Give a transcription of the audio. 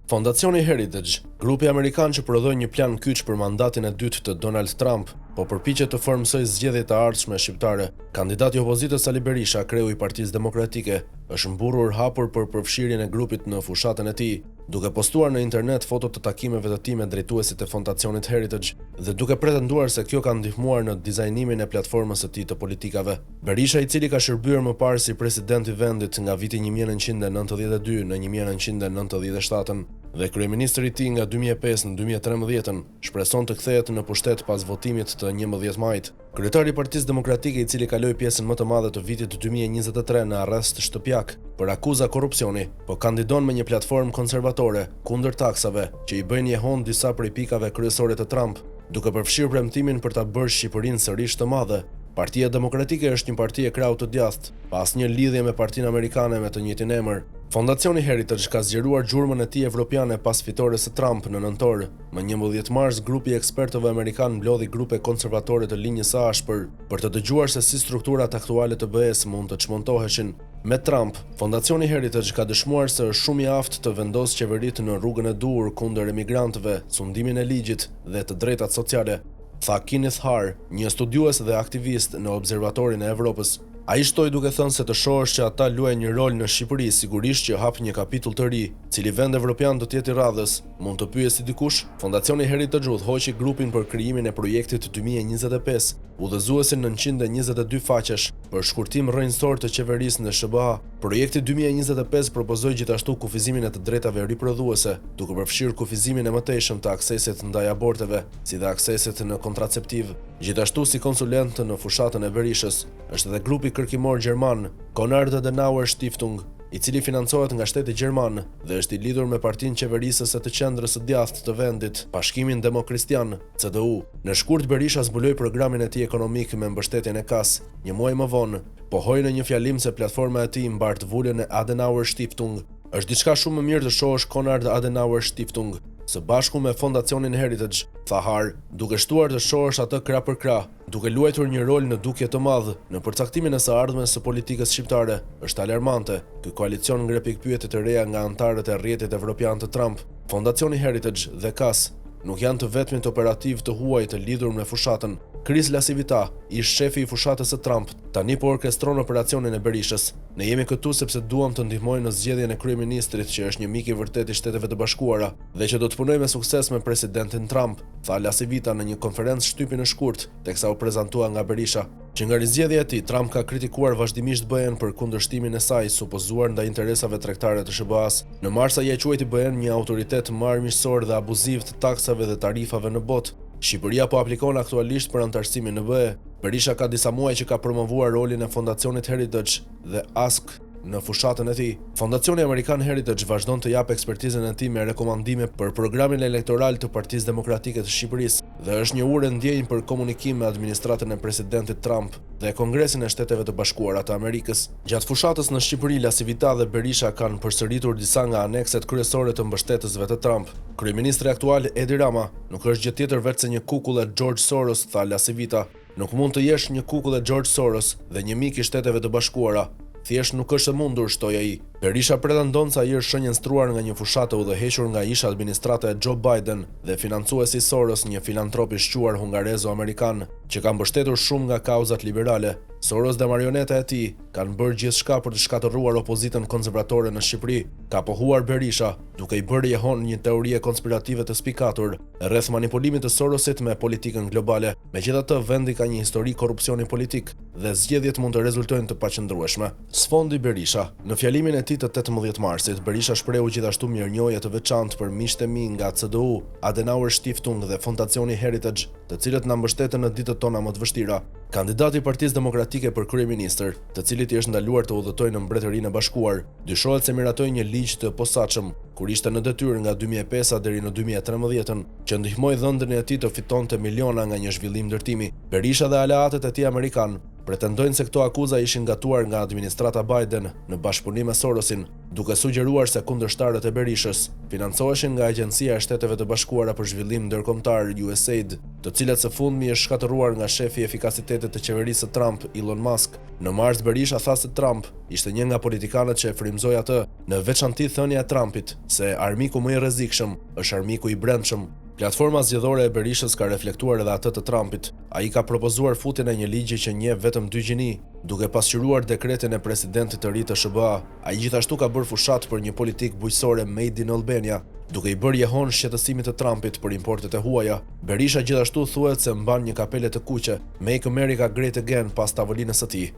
Fondacioni Heritage, grupi amerikan që prodhoi një plan kyç për mandatin e dytë të Donald Trump, po përpiqet të formsojë zgjedhjet e ardhshme shqiptare. Kandidati i opozitës Sali Berisha, kreu i Partisë Demokratike, është mburrur hapur për përfshirjen e grupit në fushatën e tij, duke postuar në internet foto të takimeve të tij me drejtuesit e fondacionit Heritage dhe duke pretenduar se kjo ka ndihmuar në dizajnimin e platformës së tij të politikave. Berisha, i cili ka shërbyer më parë si president i vendit nga viti 1992 në 1997 dhe kryeministri i tij nga 2005 në 2013, shpreson të kthehet në pushtet pas votimit të 11 majit. Kryetari i Partisë Demokratike, i cili kaloi pjesën më të madhe të vitit 2023 në arrest shtëpiak për akuza korrupsioni, po kandidon me një platformë konservatore kundër taksave që i bëjnë jehon disa prej pikave kryesore të Trump, duke përfshirë premtimin për ta bërë Shqipërinë sërish të madhe. Partia Demokratike është një parti e krahut të djathtë, pa asnjë lidhje me Partinë Amerikane me të njëjtin emër. Fondacioni Heritage ka zgjeruar gjurmën e tij evropiane pas fitores së Trump në nëntor. Më 11 mars, grupi i ekspertëve amerikan mblodhi grupe konservatore të linjës së ashpër për të dëgjuar se si strukturat aktuale të BE-s mund të çmontoheshin. Me Trump, Fondacioni Heritage ka dëshmuar se është shumë i aftë të vendosë qeveritë në rrugën e duhur kundër emigrantëve, sundimin e ligjit dhe të drejtat sociale, tha Kenneth Harr, një studiues dhe aktivist në Observatorin e Evropës. Ai shtoi duke thënë se të shohësh që ata luajnë një rol në Shqipëri sigurisht që hap një kapitull të ri, cili vend evropian do të jetë i radhës. Mund të pyesë dikush, Fondacioni Heritage udhëhoqi grupin për krijimin e projektit 2025, udhëzuesin 922 faqesh për shkurtim rrënjësor të qeverisë në SBA. Projekti 2025 propozoi gjithashtu kufizimin e të drejtave riprodhuese, duke përfshirë kufizimin e mëtejshëm të aksesit ndaj aborteve, si dhe aksesit në kontraceptiv. Gjithashtu, si konsulent në fushatën e Berishës, është edhe grupi kërkimor gjerman Konrad Adenauer Stiftung, i cili financohet nga shteti gjerman dhe është i lidhur me Partinë Qeverisëse të Qendrës së Djathtë të vendit, Bashkimin Demokristian, CDU. Në shkurt, Berisha zbuloi programin e tij ekonomik me mbështetjen e KAS. Një muaj më vonë, pohoi në një fjalim se platforma e tij mbart vulën e Adenauer Stiftung. Është diçka shumë më mirë të shohësh Konrad Adenauer Stiftung së bashku me Fondacionin Heritage, tha Harr, duke shtuar të shohësh atë krah për krah, duke luajtur një rol në dukje të madh në përcaktimin e së ardhmes së politikës shqiptare. Është alarmante. Ky koalicion ngre pikpyetje të reja nga anëtarët e rrjetit evropian të Trump. Fondacioni Heritage dhe KAS nuk janë të vetmit operativ të huaj të lidhur me fushatën. Chris Lasivita, ish shefi i fushatës së Trump, tani po orkestron operacionin e Berishës. Ne jemi këtu sepse duam të ndihmojmë në zgjedhjen e kryeministrit, që është një mik i vërtet i Shteteve të Bashkuara dhe që do të punojë me sukses me presidentin Trump, tha Lasivita në një konferencë shtypi në shkurt, teksa u prezantua nga Berisha. Që nga rizgjedhja e tij, Trump ka kritikuar vazhdimisht BE-n për kundërshtimin e saj supozuar ndaj interesave tregtare të SBA-s. Në mars ai e quajti BE-n një autoritet marrëmiqësor dhe abuziv të taksave dhe tarifave në botë. Shqipëria po aplikon aktualisht për antarësimin në BE. Berisha ka disa muaj që ka promovuar rolin e Fondacionit Heritage dhe ASK në fushatën e tij. Fondacioni Amerikan Heritage vazhdon të japë ekspertizën e tij me rekomandime për programin elektoral të Partisë Demokratike të Shqipërisë dhe është një urë ndjenjë për komunikim me administratën e presidentit Trump dhe Kongresin e Shteteve të Bashkuara të Amerikës. Gjatë fushatës në Shqipëri, Lasivita dhe Berisha kanë përsëritur disa nga anekset kryesore të mbështetësve të Trump. Kryeministri aktual Edi Rama nuk është gjë tjetër veç se një kukull e George Soros, tha Lasivita. Nuk mund të jesh një kukull e George Soros dhe një mik i Shteteve të Bashkuara. Thjesht nuk është e mundur, shtoi ai. Berisha pretendon se ai është shenjë nstruar nga një fushatë udhëhequr nga ish administrata e Joe Biden dhe financuesi Soros, një filantrop i shquar hungarezo-amerikan, që ka mbështetur shumë nga kauzat liberale. Soros dhe marioneta e tij kanë bërë gjithçka për të shkatërruar opozitën konservatore në Shqipëri, ka pohuar Berisha, duke i bërë jehon një teorie konspirative të spikatur rreth manipulimit të Sorosit me politikën globale. Megjithatë, vendi ka një histori korrupsioni politik dhe zgjedhjet mund të rezultojnë të paqëndrueshme. Sfondi Berisha. Në fjalimin e tij të 18 marsit, Berisha shprehu gjithashtu mirënjohje të veçantë për miqtë e mi nga CDU, Adenauer Stiftung dhe Fondacioni Heritage, të cilët na mbështeten në ditët tona më të vështira. Kandidati i Partisë Demokratike për kryeministër, të cilit i është ndaluar të udhëtojë në Mbretërinë e Bashkuar, dyshohet se miratoi një ligj të posaçëm kur ishte në detyrë nga 2005 deri në 2013, që ndihmoi dhëndën e tij të fitonte miliona nga një zhvillim ndërtimi. Berisha dhe aleatët e tij amerikan pretendojnë se këto akuza ishin gatuar nga administrata Biden në bashkëpunim me Sorosin, duke sugjeruar se kundërshtarët e Berishës financoheshin nga Agjencia e Shteteve të Bashkuara për Zhvillim Ndërkombëtar USAID, të cilat së fundmi është shkatëruar nga shefi i efikasitetit të qeverisë së Trump, Elon Musk. Në mars Berisha tha se Trump ishte një nga politikanët që e frymëzoi atë, në veçanti thënia e Trumpit se armiku më i rrezikshëm është armiku i brendshëm. Platforma zgjedhore e Berishës ka reflektuar edhe atë të Trumpit. Ai ka propozuar futjen e një ligji që njeh vetëm dy gjini, duke pasqyruar dekretin e presidentit të ri të SBA. Ai gjithashtu ka bërë fushat për një politikë bujqësore Made in Albania, duke i bërë jehon shqetësimit të Trumpit për importet e huaja. Berisha gjithashtu thuhet se mban një kapele të kuqe, Make America Great Again, pas tavolinës së tij.